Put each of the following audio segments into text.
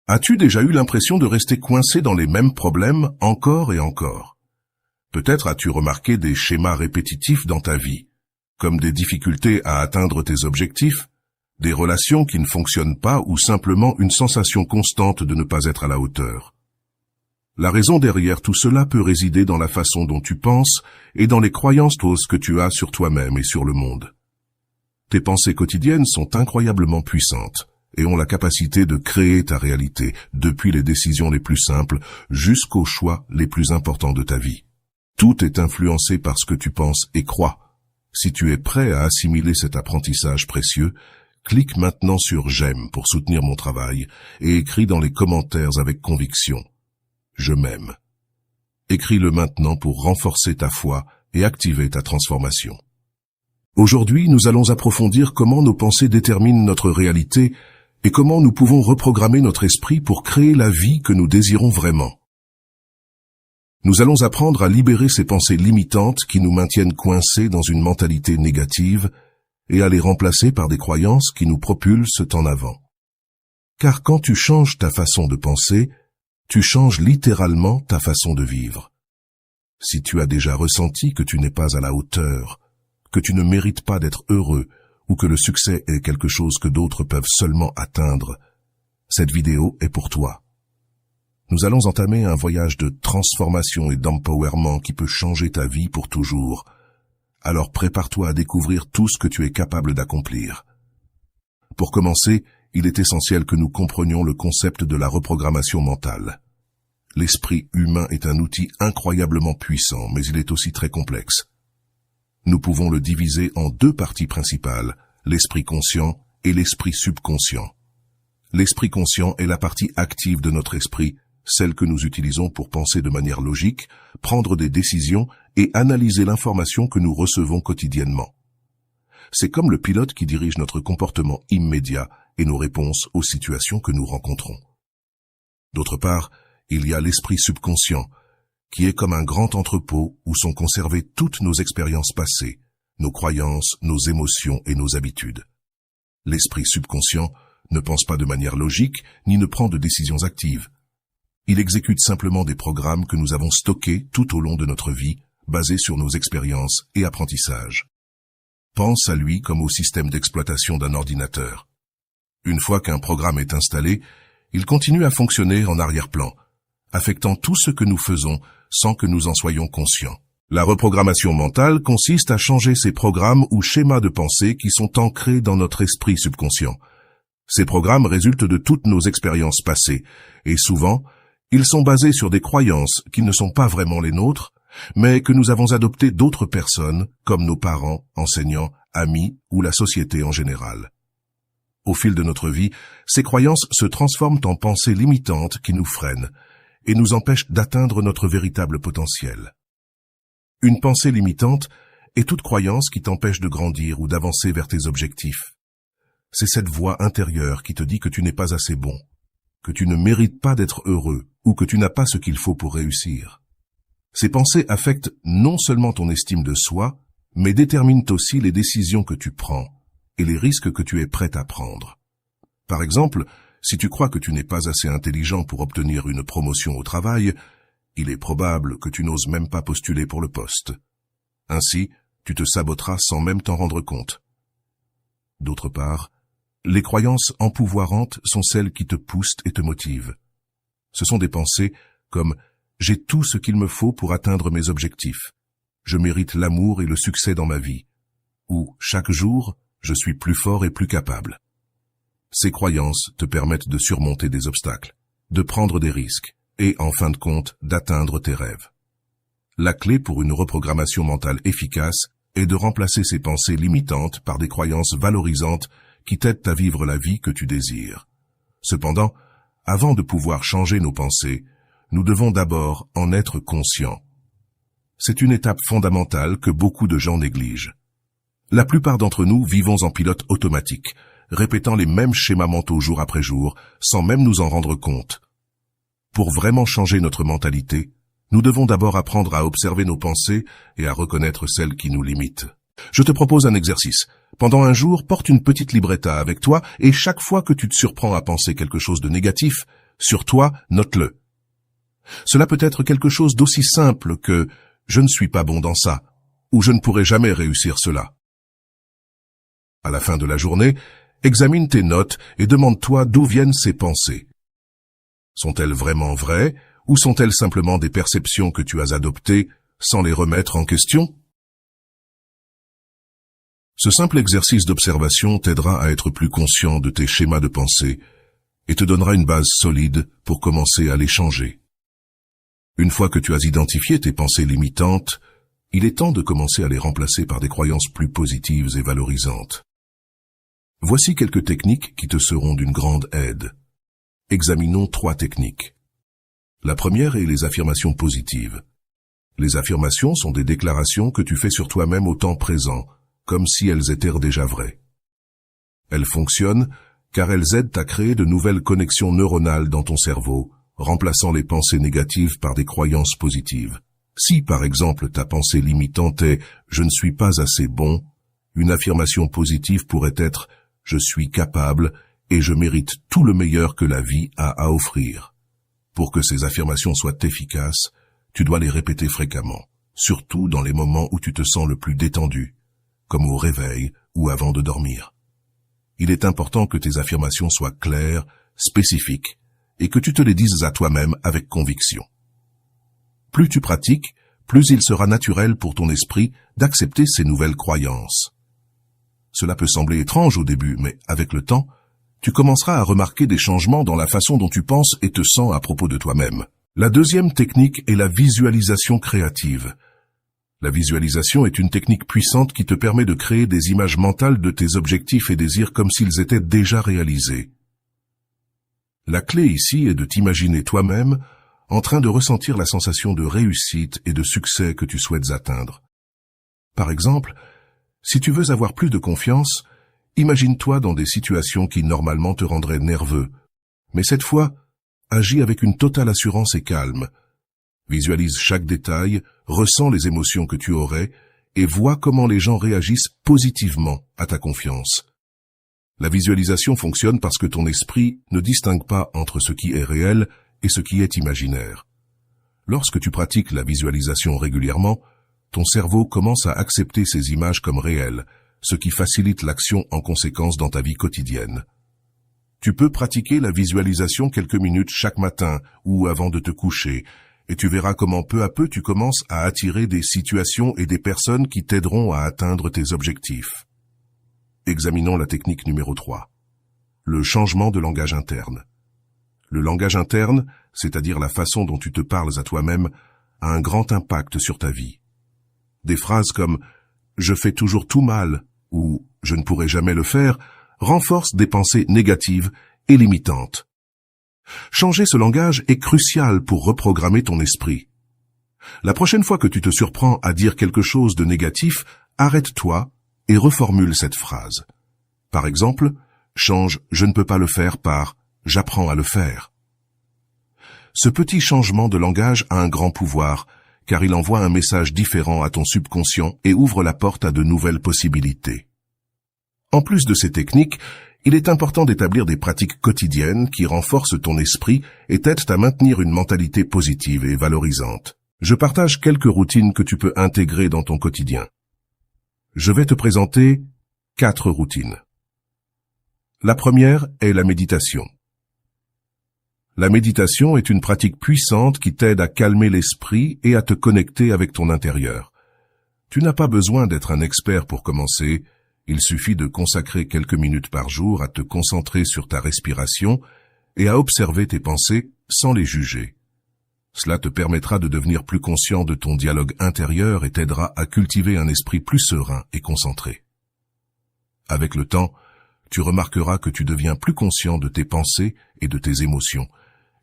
As-tu déjà eu l'impression de rester coincé dans les mêmes problèmes encore et encore? Peut-être as-tu remarqué des schémas répétitifs dans ta vie, comme des difficultés à atteindre tes objectifs, des relations qui ne fonctionnent pas ou simplement une sensation constante de ne pas être à la hauteur. La raison derrière tout cela peut résider dans la façon dont tu penses et dans les croyances fausses que tu as sur toi-même et sur le monde. Tes pensées quotidiennes sont incroyablement puissantes et ont la capacité de créer ta réalité, depuis les décisions les plus simples jusqu'aux choix les plus importants de ta vie. Tout est influencé par ce que tu penses et crois. Si tu es prêt à assimiler cet apprentissage précieux, clique maintenant sur « J'aime » pour soutenir mon travail et écris dans les commentaires avec conviction « Je m'aime ». Écris-le maintenant pour renforcer ta foi et activer ta transformation. Aujourd'hui, nous allons approfondir comment nos pensées déterminent notre réalité et comment nous pouvons reprogrammer notre esprit pour créer la vie que nous désirons vraiment. Nous allons apprendre à libérer ces pensées limitantes qui nous maintiennent coincés dans une mentalité négative et à les remplacer par des croyances qui nous propulsent en avant. Car quand tu changes ta façon de penser, tu changes littéralement ta façon de vivre. Si tu as déjà ressenti que tu n'es pas à la hauteur, que tu ne mérites pas d'être heureux ou que le succès est quelque chose que d'autres peuvent seulement atteindre, cette vidéo est pour toi. Nous allons entamer un voyage de transformation et d'empowerment qui peut changer ta vie pour toujours. Alors prépare-toi à découvrir tout ce que tu es capable d'accomplir. Pour commencer, il est essentiel que nous comprenions le concept de la reprogrammation mentale. L'esprit humain est un outil incroyablement puissant, mais il est aussi très complexe. Nous pouvons le diviser en deux parties principales, l'esprit conscient et l'esprit subconscient. L'esprit conscient est la partie active de notre esprit, celle que nous utilisons pour penser de manière logique, prendre des décisions et analyser l'information que nous recevons quotidiennement. C'est comme le pilote qui dirige notre comportement immédiat et nos réponses aux situations que nous rencontrons. D'autre part, il y a l'esprit subconscient, qui est comme un grand entrepôt où sont conservées toutes nos expériences passées, nos croyances, nos émotions et nos habitudes. L'esprit subconscient ne pense pas de manière logique ni ne prend de décisions actives. Il exécute simplement des programmes que nous avons stockés tout au long de notre vie, basés sur nos expériences et apprentissages. Pense à lui comme au système d'exploitation d'un ordinateur. Une fois qu'un programme est installé, il continue à fonctionner en arrière-plan, affectant tout ce que nous faisons sans que nous en soyons conscients. La reprogrammation mentale consiste à changer ces programmes ou schémas de pensée qui sont ancrés dans notre esprit subconscient. Ces programmes résultent de toutes nos expériences passées, et souvent, ils sont basés sur des croyances qui ne sont pas vraiment les nôtres, mais que nous avons adoptées d'autres personnes, comme nos parents, enseignants, amis ou la société en général. Au fil de notre vie, ces croyances se transforment en pensées limitantes qui nous freinent et nous empêchent d'atteindre notre véritable potentiel. Une pensée limitante est toute croyance qui t'empêche de grandir ou d'avancer vers tes objectifs. C'est cette voix intérieure qui te dit que tu n'es pas assez bon, que tu ne mérites pas d'être heureux ou que tu n'as pas ce qu'il faut pour réussir. Ces pensées affectent non seulement ton estime de soi, mais déterminent aussi les décisions que tu prends et les risques que tu es prêt à prendre. Par exemple, si tu crois que tu n'es pas assez intelligent pour obtenir une promotion au travail, il est probable que tu n'oses même pas postuler pour le poste. Ainsi, tu te saboteras sans même t'en rendre compte. D'autre part, les croyances empouvoirantes sont celles qui te poussent et te motivent. Ce sont des pensées comme « j'ai tout ce qu'il me faut pour atteindre mes objectifs »,« je mérite l'amour et le succès dans ma vie » ou « chaque jour, je suis plus fort et plus capable ». Ces croyances te permettent de surmonter des obstacles, de prendre des risques et, en fin de compte, d'atteindre tes rêves. La clé pour une reprogrammation mentale efficace est de remplacer ces pensées limitantes par des croyances valorisantes qui t'aident à vivre la vie que tu désires. Cependant, avant de pouvoir changer nos pensées, nous devons d'abord en être conscients. C'est une étape fondamentale que beaucoup de gens négligent. La plupart d'entre nous vivons en pilote automatique, répétant les mêmes schémas mentaux jour après jour, sans même nous en rendre compte. Pour vraiment changer notre mentalité, nous devons d'abord apprendre à observer nos pensées et à reconnaître celles qui nous limitent. Je te propose un exercice. Pendant un jour, porte une petite libretta avec toi et chaque fois que tu te surprends à penser quelque chose de négatif, sur toi, note-le. Cela peut être quelque chose d'aussi simple que « je ne suis pas bon dans ça » ou « je ne pourrai jamais réussir cela ». À la fin de la journée, examine tes notes et demande-toi d'où viennent ces pensées. Sont-elles vraiment vraies ou sont-elles simplement des perceptions que tu as adoptées sans les remettre en question? Ce simple exercice d'observation t'aidera à être plus conscient de tes schémas de pensée et te donnera une base solide pour commencer à les changer. Une fois que tu as identifié tes pensées limitantes, il est temps de commencer à les remplacer par des croyances plus positives et valorisantes. Voici quelques techniques qui te seront d'une grande aide. Examinons 3 techniques. La première est les affirmations positives. Les affirmations sont des déclarations que tu fais sur toi-même au temps présent, comme si elles étaient déjà vraies. Elles fonctionnent car elles aident à créer de nouvelles connexions neuronales dans ton cerveau, remplaçant les pensées négatives par des croyances positives. Si, par exemple, ta pensée limitante est « je ne suis pas assez bon », une affirmation positive pourrait être « je suis capable et je mérite tout le meilleur que la vie a à offrir ». Pour que ces affirmations soient efficaces, tu dois les répéter fréquemment, surtout dans les moments où tu te sens le plus détendu, comme au réveil ou avant de dormir. Il est important que tes affirmations soient claires, spécifiques, et que tu te les dises à toi-même avec conviction. Plus tu pratiques, plus il sera naturel pour ton esprit d'accepter ces nouvelles croyances. Cela peut sembler étrange au début, mais avec le temps, tu commenceras à remarquer des changements dans la façon dont tu penses et te sens à propos de toi-même. La deuxième technique est la visualisation créative. La visualisation est une technique puissante qui te permet de créer des images mentales de tes objectifs et désirs comme s'ils étaient déjà réalisés. La clé ici est de t'imaginer toi-même en train de ressentir la sensation de réussite et de succès que tu souhaites atteindre. Par exemple, si tu veux avoir plus de confiance, imagine-toi dans des situations qui normalement te rendraient nerveux, mais cette fois, agis avec une totale assurance et calme. Visualise chaque détail, ressens les émotions que tu aurais et vois comment les gens réagissent positivement à ta confiance. La visualisation fonctionne parce que ton esprit ne distingue pas entre ce qui est réel et ce qui est imaginaire. Lorsque tu pratiques la visualisation régulièrement, ton cerveau commence à accepter ces images comme réelles, ce qui facilite l'action en conséquence dans ta vie quotidienne. Tu peux pratiquer la visualisation quelques minutes chaque matin ou avant de te coucher, et tu verras comment peu à peu tu commences à attirer des situations et des personnes qui t'aideront à atteindre tes objectifs. Examinons la technique numéro 3. Le changement de langage interne. Le langage interne, c'est-à-dire la façon dont tu te parles à toi-même, a un grand impact sur ta vie. Des phrases comme « je fais toujours tout mal » ou « je ne pourrai jamais le faire » renforcent des pensées négatives et limitantes. Changer ce langage est crucial pour reprogrammer ton esprit. La prochaine fois que tu te surprends à dire quelque chose de négatif, arrête-toi et reformule cette phrase. Par exemple, change « je ne peux pas le faire » par « j'apprends à le faire ». Ce petit changement de langage a un grand pouvoir, car il envoie un message différent à ton subconscient et ouvre la porte à de nouvelles possibilités. En plus de ces techniques, il est important d'établir des pratiques quotidiennes qui renforcent ton esprit et t'aident à maintenir une mentalité positive et valorisante. Je partage quelques routines que tu peux intégrer dans ton quotidien. Je vais te présenter 4 routines. La première est la méditation. La méditation est une pratique puissante qui t'aide à calmer l'esprit et à te connecter avec ton intérieur. Tu n'as pas besoin d'être un expert pour commencer. Il suffit de consacrer quelques minutes par jour à te concentrer sur ta respiration et à observer tes pensées sans les juger. Cela te permettra de devenir plus conscient de ton dialogue intérieur et t'aidera à cultiver un esprit plus serein et concentré. Avec le temps, tu remarqueras que tu deviens plus conscient de tes pensées et de tes émotions,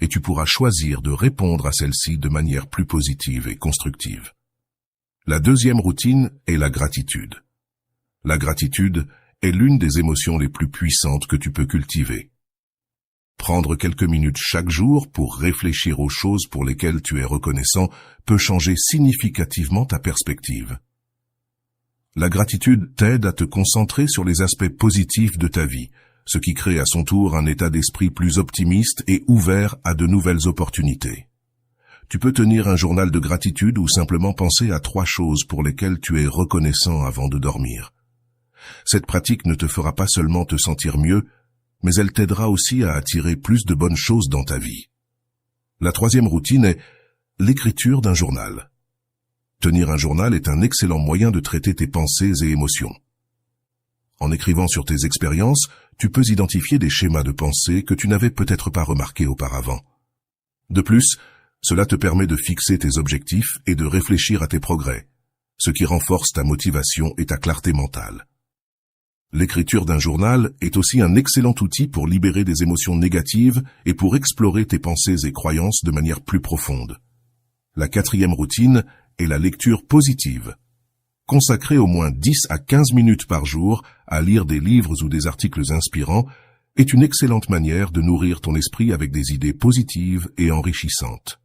et tu pourras choisir de répondre à celles-ci de manière plus positive et constructive. La deuxième routine est la gratitude. La gratitude est l'une des émotions les plus puissantes que tu peux cultiver. Prendre quelques minutes chaque jour pour réfléchir aux choses pour lesquelles tu es reconnaissant peut changer significativement ta perspective. La gratitude t'aide à te concentrer sur les aspects positifs de ta vie, ce qui crée à son tour un état d'esprit plus optimiste et ouvert à de nouvelles opportunités. Tu peux tenir un journal de gratitude ou simplement penser à 3 choses pour lesquelles tu es reconnaissant avant de dormir. Cette pratique ne te fera pas seulement te sentir mieux, mais elle t'aidera aussi à attirer plus de bonnes choses dans ta vie. La 3e routine est l'écriture d'un journal. Tenir un journal est un excellent moyen de traiter tes pensées et émotions. En écrivant sur tes expériences, tu peux identifier des schémas de pensée que tu n'avais peut-être pas remarqués auparavant. De plus, cela te permet de fixer tes objectifs et de réfléchir à tes progrès, ce qui renforce ta motivation et ta clarté mentale. L'écriture d'un journal est aussi un excellent outil pour libérer des émotions négatives et pour explorer tes pensées et croyances de manière plus profonde. La 4e routine est la lecture positive. Consacrer au moins 10 à 15 minutes par jour à lire des livres ou des articles inspirants est une excellente manière de nourrir ton esprit avec des idées positives et enrichissantes.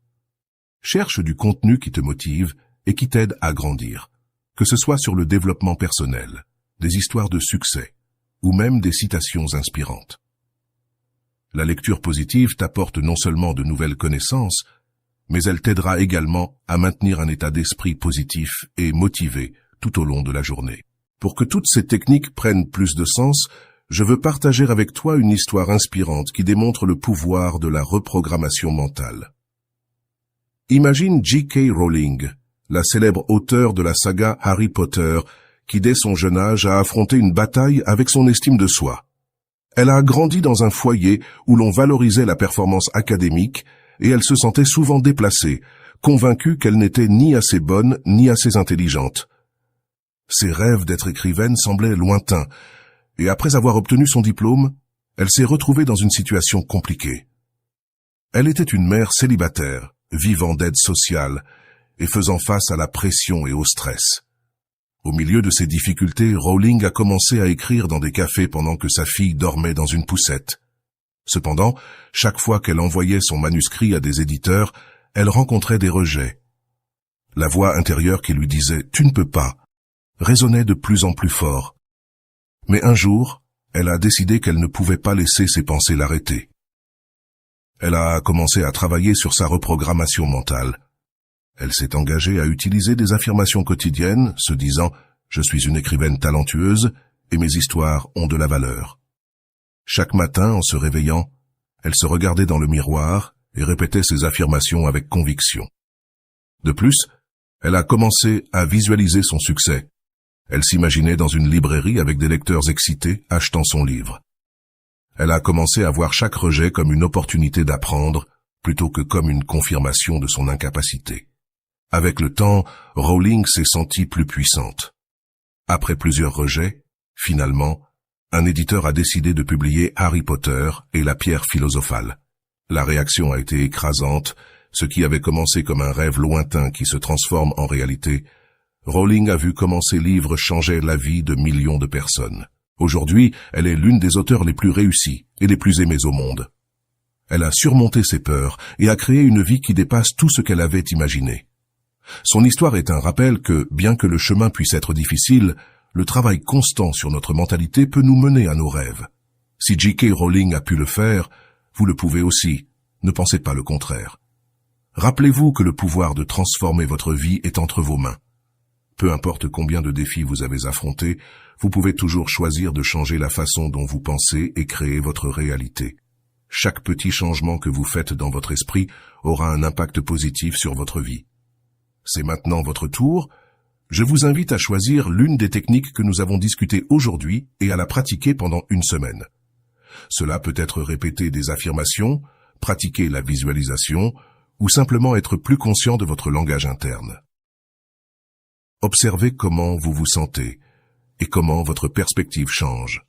Cherche du contenu qui te motive et qui t'aide à grandir, que ce soit sur le développement personnel, des histoires de succès ou même des citations inspirantes. La lecture positive t'apporte non seulement de nouvelles connaissances, mais elle t'aidera également à maintenir un état d'esprit positif et motivé tout au long de la journée. Pour que toutes ces techniques prennent plus de sens, je veux partager avec toi une histoire inspirante qui démontre le pouvoir de la reprogrammation mentale. Imagine J.K. Rowling, la célèbre auteure de la saga Harry Potter, qui dès son jeune âge a affronté une bataille avec son estime de soi. Elle a grandi dans un foyer où l'on valorisait la performance académique et elle se sentait souvent déplacée, convaincue qu'elle n'était ni assez bonne ni assez intelligente. Ses rêves d'être écrivaine semblaient lointains, et après avoir obtenu son diplôme, elle s'est retrouvée dans une situation compliquée. Elle était une mère célibataire, vivant d'aide sociale, et faisant face à la pression et au stress. Au milieu de ces difficultés, Rowling a commencé à écrire dans des cafés pendant que sa fille dormait dans une poussette. Cependant, chaque fois qu'elle envoyait son manuscrit à des éditeurs, elle rencontrait des rejets. La voix intérieure qui lui disait « Tu ne peux pas » résonnait de plus en plus fort. Mais un jour, elle a décidé qu'elle ne pouvait pas laisser ses pensées l'arrêter. Elle a commencé à travailler sur sa reprogrammation mentale. Elle s'est engagée à utiliser des affirmations quotidiennes, se disant « Je suis une écrivaine talentueuse et mes histoires ont de la valeur ». Chaque matin, en se réveillant, elle se regardait dans le miroir et répétait ces affirmations avec conviction. De plus, elle a commencé à visualiser son succès. Elle s'imaginait dans une librairie avec des lecteurs excités achetant son livre. Elle a commencé à voir chaque rejet comme une opportunité d'apprendre, plutôt que comme une confirmation de son incapacité. Avec le temps, Rowling s'est sentie plus puissante. Après plusieurs rejets, finalement, un éditeur a décidé de publier Harry Potter et la pierre philosophale. La réaction a été écrasante, ce qui avait commencé comme un rêve lointain qui se transforme en réalité. Rowling a vu comment ses livres changeaient la vie de millions de personnes. Aujourd'hui, elle est l'une des auteurs les plus réussies et les plus aimées au monde. Elle a surmonté ses peurs et a créé une vie qui dépasse tout ce qu'elle avait imaginé. Son histoire est un rappel que, bien que le chemin puisse être difficile, le travail constant sur notre mentalité peut nous mener à nos rêves. Si J.K. Rowling a pu le faire, vous le pouvez aussi. Ne pensez pas le contraire. Rappelez-vous que le pouvoir de transformer votre vie est entre vos mains. Peu importe combien de défis vous avez affrontés, vous pouvez toujours choisir de changer la façon dont vous pensez et créer votre réalité. Chaque petit changement que vous faites dans votre esprit aura un impact positif sur votre vie. C'est maintenant votre tour. Je vous invite à choisir l'une des techniques que nous avons discutées aujourd'hui et à la pratiquer pendant une semaine. Cela peut être répéter des affirmations, pratiquer la visualisation ou simplement être plus conscient de votre langage interne. Observez comment vous vous sentez et comment votre perspective change.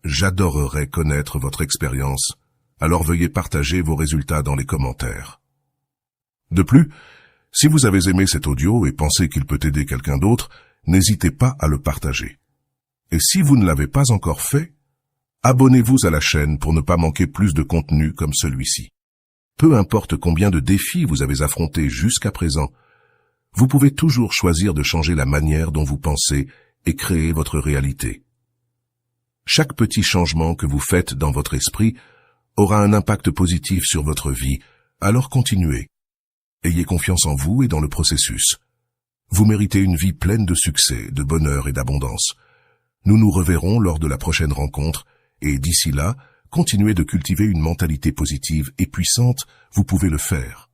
J'adorerais connaître votre expérience, alors veuillez partager vos résultats dans les commentaires. De plus, si vous avez aimé cet audio et pensez qu'il peut aider quelqu'un d'autre, n'hésitez pas à le partager. Et si vous ne l'avez pas encore fait, abonnez-vous à la chaîne pour ne pas manquer plus de contenu comme celui-ci. Peu importe combien de défis vous avez affrontés jusqu'à présent, vous pouvez toujours choisir de changer la manière dont vous pensez et créer votre réalité. Chaque petit changement que vous faites dans votre esprit aura un impact positif sur votre vie, alors continuez. Ayez confiance en vous et dans le processus. Vous méritez une vie pleine de succès, de bonheur et d'abondance. Nous nous reverrons lors de la prochaine rencontre, et d'ici là, continuez de cultiver une mentalité positive et puissante, vous pouvez le faire.